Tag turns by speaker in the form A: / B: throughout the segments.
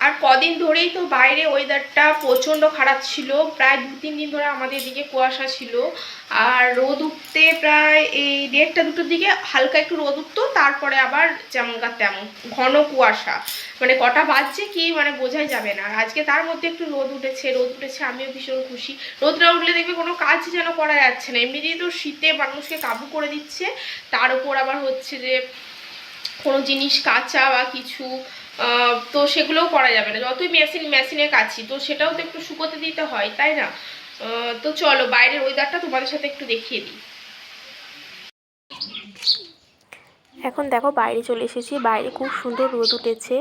A: আর কদিন ধরেই তো বাইরে ওয়েদারটা প্রচণ্ড খারাপ ছিল, প্রায় 2-3 দিন ধরে আমাদের দিকে কুয়াশা ছিল। আর রোদ উঠতে প্রায় এই 1:30-2টোর দিকে হালকা একটু রোদ উঠতো, তারপরে আবার যেমনকার তেমন ঘন কুয়াশা, মানে কটা বাজছে কি মানে বোঝাই যাবে না। আর আজকে তার মধ্যে একটু রোদ উঠেছে, আমিও ভীষণ খুশি। রোদটা উঠলে দেখবে কোনো কাজ যেন করা যাচ্ছে না, এমনিতেই তো শীতে মানুষকে কাবু করে দিচ্ছে, তার উপর আবার হচ্ছে যে কোনো জিনিস কাঁচা বা কিছু তো সেগুলোও করা যাবে না, যতই মেশিনে কাছি তো সেটাও তো একটু শুকোতে দিতে হয়, তাই না? তো চলো বাইরের ওয়েদারটা তোমাদের সাথে একটু দেখিয়ে দিই।
B: এখন দেখো বাইরে চলে এসেছি, বাইরে খুব সুন্দর রোদ উঠেছে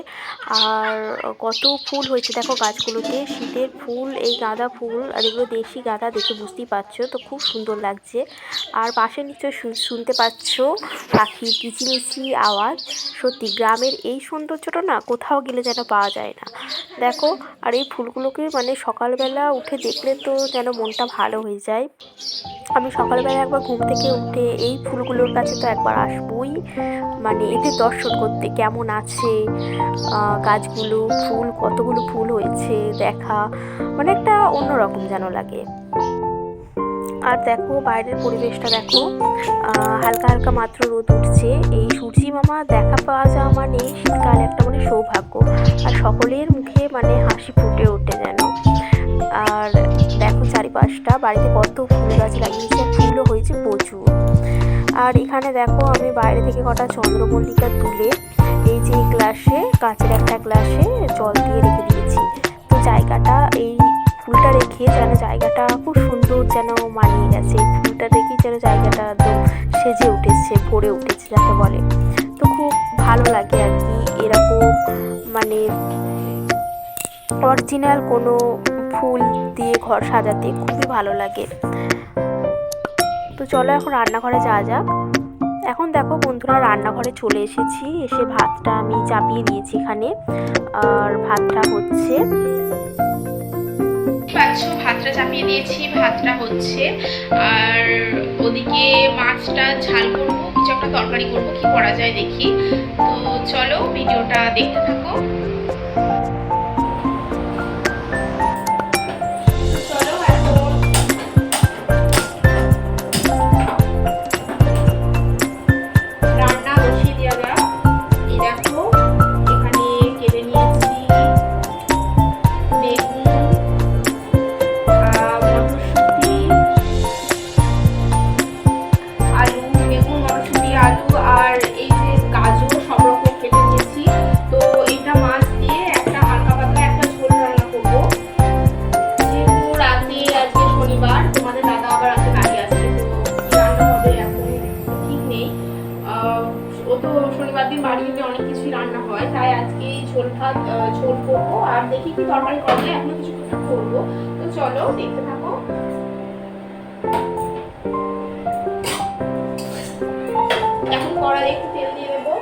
B: আর কত ফুল হয়েছে দেখো গাছগুলোতে, শীতের ফুল, এই গাঁদা ফুল, আর এগুলো দেশি গাঁদা, দেখে বুঝতেই পারছো তো খুব সুন্দর লাগছে। আর পাশে নিশ্চয় শুনতে পাচ্ছ পাখির কিচিমিচি আওয়াজ। সত্যি গ্রামের এই সৌন্দর্যটা না কোথাও গেলে যেন পাওয়া যায় না। দেখো, আর এই ফুলগুলোকে মানে সকালবেলা উঠে দেখলে তো যেন মনটা ভালো হয়ে যায়। আমি সকালবেলা একবার ঘুম থেকে উঠে এই ফুলগুলোর কাছে তো একবার আসবই, মানে এদের দর্শন করতে কেমন আছে গাছগুলো, ফুল কতগুলো ফুল হয়েছে দেখা, মানে একটা অন্যরকম যেন লাগে। আর দেখো বাইরের পরিবেশটা দেখো, হালকা হালকা মাত্র রোদ উঠছে, এই সূর্যি মামা দেখা পাওয়া যাওয়া মানে শীতকাল একটা মানে সৌভাগ্য, আর সকলের মুখে মানে হাসি ফুটে ওঠে যেন। আর দেখো চারিপাশটা, বাড়িতে কত ফুল গাছ লাগিয়েছে, ফুলও হয়েছে প্রচুর। আর এখানে দেখো আমি বাইরে থেকে কটা চন্দ্রমল্লিকা তুলে এই যে গ্লাসে, কাঁচের একটা গ্লাসে জল দিয়ে রেখে দিয়েছি। তো জায়গাটা, এই ফুলটা রেখে যেন জায়গাটা খুব সুন্দর যেন মানিয়ে গেছে, ফুলটা রেখেই যেন জায়গাটা একদম সেজে উঠেছে, ভরে উঠেছে যাকে বলে। তো খুব ভালো লাগে আর কি এরকম, মানে অরিজিনাল কোনো ফুল দিয়ে ঘর সাজাতে খুবই ভালো লাগে। তো চলো এখন রান্নাঘরে যাওয়া যাক। এখন দেখো বন্ধুরা রান্নাঘরে চলে এসেছি, এসে ভাতটা আমি চাপিয়ে দিয়েছি এখানে, আর ভাতটা হচ্ছে,
A: ভাতটা চাপিয়ে দিয়েছি, ভাতটা হচ্ছে। আর ওদিকে মাছটা ঝাল করবো, কিছু একটা তরকারি করবো, কি করা যায় দেখি। তো চলো ভিডিওটা দেখতে থাকো। ঝোল করবো, আর দেখি কি তরকারি করা যায়, এখনো কিছু কিছু করবো। তো চলো দেখতে থাকো। এখন কড়াই একটু তেল দিয়ে দেবো।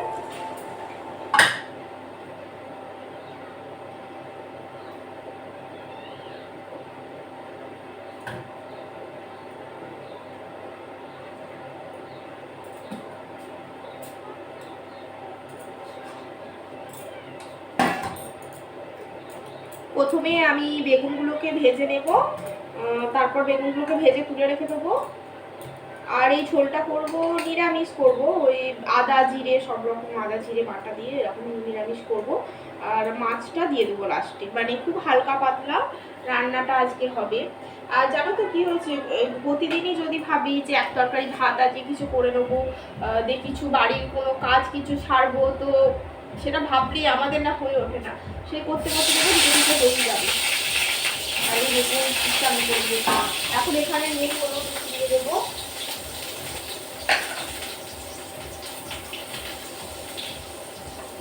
A: প্রথমে আমি বেগুনগুলোকে ভেজে নেব, তারপর বেগুনগুলোকে ভেজে তুলে রেখে দেবো। আর এই ঝোলটা করব নিরামিষ করব, ওই আদা জিরে সব রকম আদা জিরে বাটা দিয়ে এরকম নিরামিষ করব। আর মাছটা দিয়ে দেবো লাস্টে, মানে খুব হালকা পাতলা রান্নাটা আজকে হবে। আর জানো তো কি হয়েছে, প্রতিদিনই যদি ভাবি যে এক তরকারি ভাত আজকে কিছু করে নেবো, দিয়ে কিছু বাড়ির কোনো কাজ কিছু ছাড়বো, তো সেটা ভাবলেই আমাদের না হয়ে ওঠে না, সে করতে করতে দেখে ধীরে ধীরে হয়ে যাবে। আর এই দেখুন আমি করবো। এখন এখানে মেন কোনো কিছু দিয়ে দেবো।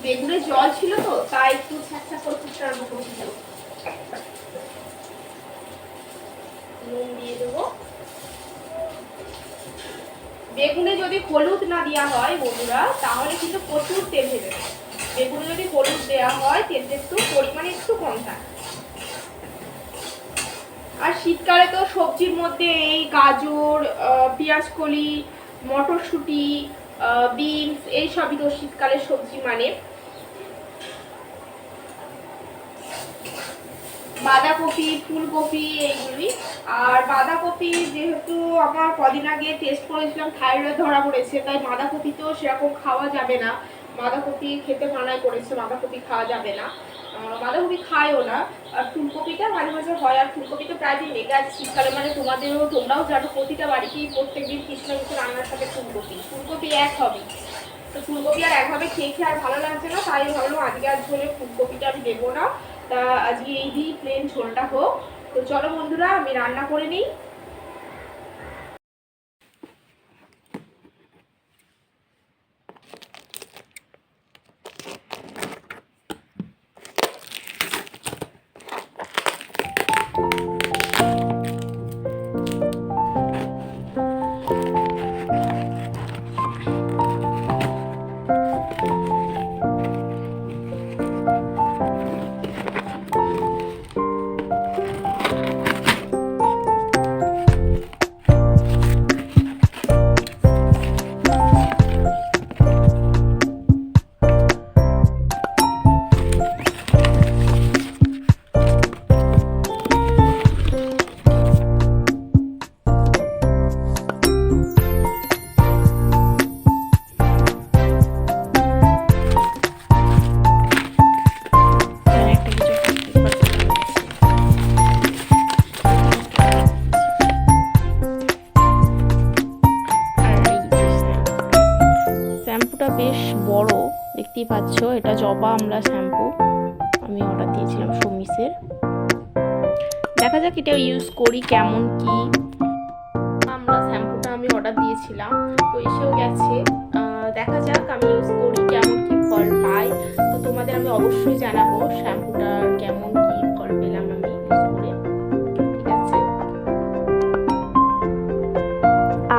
A: বেগুনের জল ছিল তো তাই একটু ছ্যাঁচা করে ফুটতে আরম্ভ করছিল। নুন দিয়ে দেবো। বেগুনে যদি হলুদ না দেওয়া হয় বন্ধুরা, তাহলে কিন্তু প্রচুর তেল ভেবে যায়। বেগুনে যদি হলুদ দেওয়া হয় তেলটা একটু পরিমাণে একটু কম থাকে। আর শীতকালে তো সবজির মধ্যে এই গাজর, পেঁয়াজকলি, মটরশুঁটি, বিনস এই সবই তো শীতকালের সবজি। মানে বাঁধাকপি, ফুলকপি এইগুলি। আর বাঁধাকপি যেহেতু আমার কদিন আগে টেস্ট করেছিলাম থাইরয়েড ধরা পড়েছে, তাই বাঁধাকপিতেও সেরকম খাওয়া যাবে না, বাঁধাকপি খেতে মানাই করেছে, বাঁধাকপি খাওয়া যাবে না, বাঁধাকপি খায়ও না। আর ফুলকপিটা মাঝে মাঝে হয়, আর ফুলকপিটা প্রায় দিন লেগে আছে শীতকালে, মানে তোমরাও জানো প্রতিটা বাড়িতেই প্রত্যেকদিন কিছু না কিছু রান্নার সাথে ফুলকপি এক হবে। তো ফুলকপি আর একভাবে খেয়ে খেয়ে আর ভালো লাগছে না, তাই ভাবলাম আজকে আর ঝোলে ফুলকপিটা আমি দেবো না, তা আজকে এই দিয়েই প্লেন ঝোলটা হোক। তো চলো বন্ধুরা আমি রান্না করে নিই।
B: শ্যাম্পুটা বেশ বড়, দেখতেই পাচ্ছ, এটা জবা আমলা শ্যাম্পু, আমি অর্ডার দিয়েছিলাম সমিসের। দেখা যাক এটা ইউজ করি কেমন কি। আমলা শ্যাম্পুটা আমি অর্ডার দিয়েছিলাম, তো এসেও গেছে। দেখা যাক আমি ইউজ করি কেমন কি ফল পাই, তো তোমাদের আমি অবশ্যই জানাবো শ্যাম্পুটা কেমন কি ফল পেলাম আমি ইউজ করে। ঠিক আছে,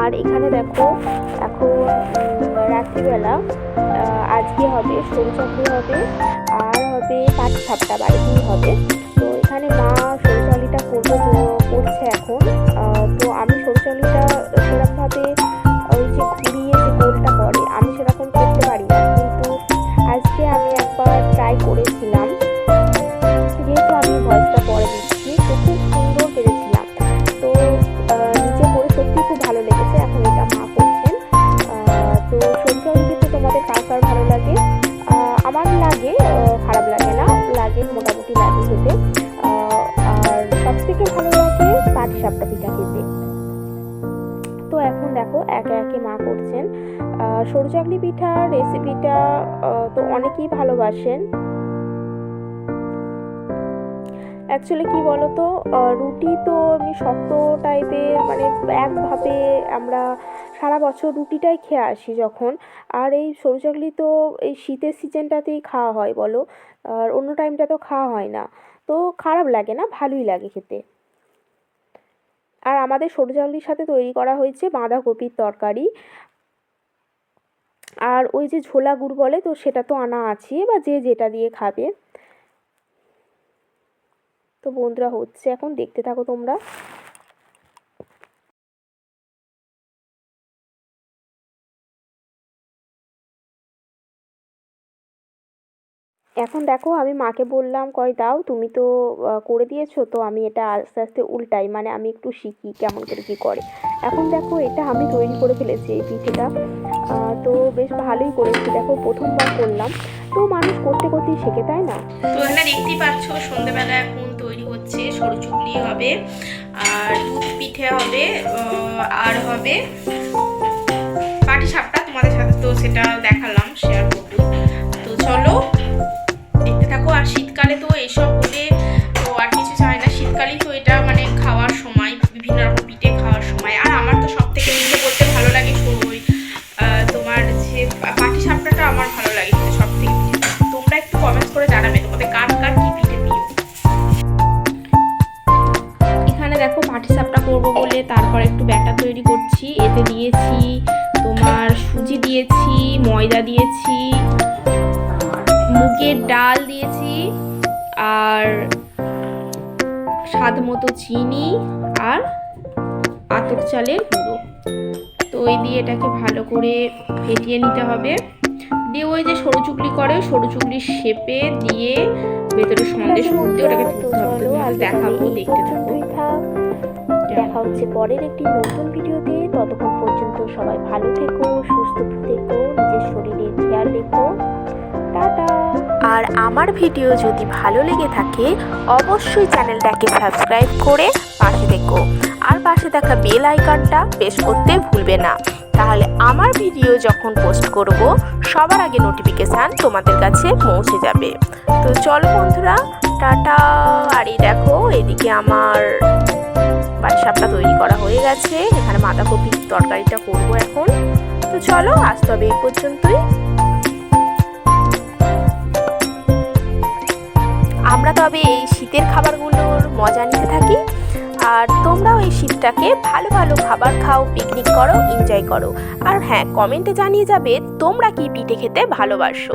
B: আর এখানে দেখো এখন রাত্রিবেলা আজকে হবে সরু চাকরি হবে, আর হবে পাটিসাপটা বাড়িতেই হবে। তো এখানে মা সরু চাকরিটা করছে এখন। তো আমি সরু চাকরিটা সেরকমভাবে ওই যে ঘুরিয়ে যে গোলটা করে আমি সেরকম করতে পারি না, কিন্তু আজকে আমি একবার ট্রাই করেছিলাম, যেহেতু আমি ভয়েসটা পরে দিচ্ছি, তো খুব সুন্দর পেরেছিলাম। তো নিচে করে সত্যি খুব ভালো লেগেছে। এখন এটা মা করছেন। তো সরু কিন্তু তোমাদের কার ভালো লাগে? আমার লাগে, খারাপ লাগে না, লাগে মোটামুটি লাগে খেতে। আর সব থেকে ভালো লাগে পাটিসাপটা পিঠা খেতে। তো এখন দেখো একে একে মা করছেন সরু চাকলি পিঠার রেসিপিটা। তো অনেকেই ভালোবাসেন। অ্যাকচুয়ালি কি বলতো, রুটি তো এমনি শক্ত টাইপের, মানে একভাবে আমরা সারা বছর রুটিটাই খেয়ে আসি যখন, আর এই সরু চাকলি তো এই শীতের সিজনটাতেই খাওয়া হয় বলো, আর অন্য টাইমটা তো খাওয়া হয় না। তো খারাপ লাগে না, ভালোই লাগে খেতে। আর আমাদের সরু চাকলির সাথে তৈরি করা হয়েছে বাঁধাকপির তরকারি, আর ওই যে ঝোলা গুড় বলে, তো সেটা তো আনা আছে, বা যে যেটা দিয়ে খাবে। তো বন্ধুরা হচ্ছে, এখন দেখতে থাকো তোমরা। এখন দেখো আমি মাকে বললাম, কয় দাও, তুমি তো করে দিয়েছো, তো আমি এটা আস্তে আস্তে উল্টাই, মানে আমি একটু শিখি কেমন করে কী করে। এখন দেখো এটা আমি তৈরি করে ফেলেছি এই পিঠেটা। তো বেশ ভালোই করেছি, দেখো প্রথমবার করলাম, তো মানুষ করতে করতেই শেখে, তাই না?
A: তো এখানে দেখতেই পাচ্ছ সন্ধ্যেবেলা এখন তৈরি হচ্ছে সরু চুগলি হবে, আর দুধ পিঠে হবে, আর হবে পাটিসাপটা। তোমাদের সাথে তো সেটা দেখালাম, শেয়ার করবো। তো চলো দেখতে থাকো। আর শীতকালে তো এসব হলে তো আর কিছু চাই না, শীতকালেই তো এটা মানে খাওয়ার সময়, বিভিন্ন রকম পিঠে খাওয়ার সময়। আর আমার তো সব থেকে পিঠে করতে ভালো লাগে তোমার যে পাটিসাপটাটা আমার ভালো লাগে সব থেকে। তোমরা একটু কমেন্টস করে জানাবে তোমাদের কার কার কি পিঠে প্রিয়। এখানে দেখো পাটিসাপটা করবো বলে তারপর একটু ব্যাটার তৈরি করছি। এতে দিয়েছি তোমার সুজি দিয়েছি, ময়দা দিয়েছি, মুগের ডাল দিয়েছি, আর স্বাদ মতো চিনি, আর আতপ চালের গুঁড়ো। তো ওই দিয়ে এটাকে ভালো করে ফেটিয়ে নিতে হবে, দিয়ে ওই যে সরু চুগলি করে সরু চুগলির শেপে দিয়ে ভেতরে সন্দেশ ভর্তি, ওটাকে
B: তো
A: তুলতে হবে।
B: চলো
A: তোমাদের দেখাবো, দেখতে থাকো।
B: পর্যন্তই থাক। দেখা হচ্ছে পরের একটি নতুন ভিডিওতে। ততক্ষণ পর্যন্ত সবাই ভালো থেকো, সুস্থ থেকো, নিজের শরীরের খেয়াল রেখো। টাটা। আর আমার ভিডিও যদি ভালো লেগে থাকে অবশ্যই চ্যানেলটাকে সাবস্ক্রাইব করে পাশে থেকো, আর পাশে থাকা বেল আইকনটা প্রেস করতে ভুলবে না। তাহলে আমার ভিডিও যখন পোস্ট করব সবার আগে নোটিফিকেশান তোমাদের কাছে পৌঁছে যাবে। তো চলো বন্ধুরা, টাটা। আর এই দেখো, এদিকে আমার পাটিসাপটা তৈরি করা হয়ে গেছে। এখানে বাঁধাকপির তরকারিটা করব এখন। তো চলো, আসতে হবে এই পর্যন্তই। আমরা তবে এই শীতের খাবারগুলোর মজা নিতে থাকি, আর তোমরাও এই শীতটাকে ভালো ভালো খাবার খাও, পিকনিক করো, এনজয় করো। আর হ্যাঁ, কমেন্টে জানিয়ে যাবে তোমরা কি পিঠে খেতে ভালোবাসো।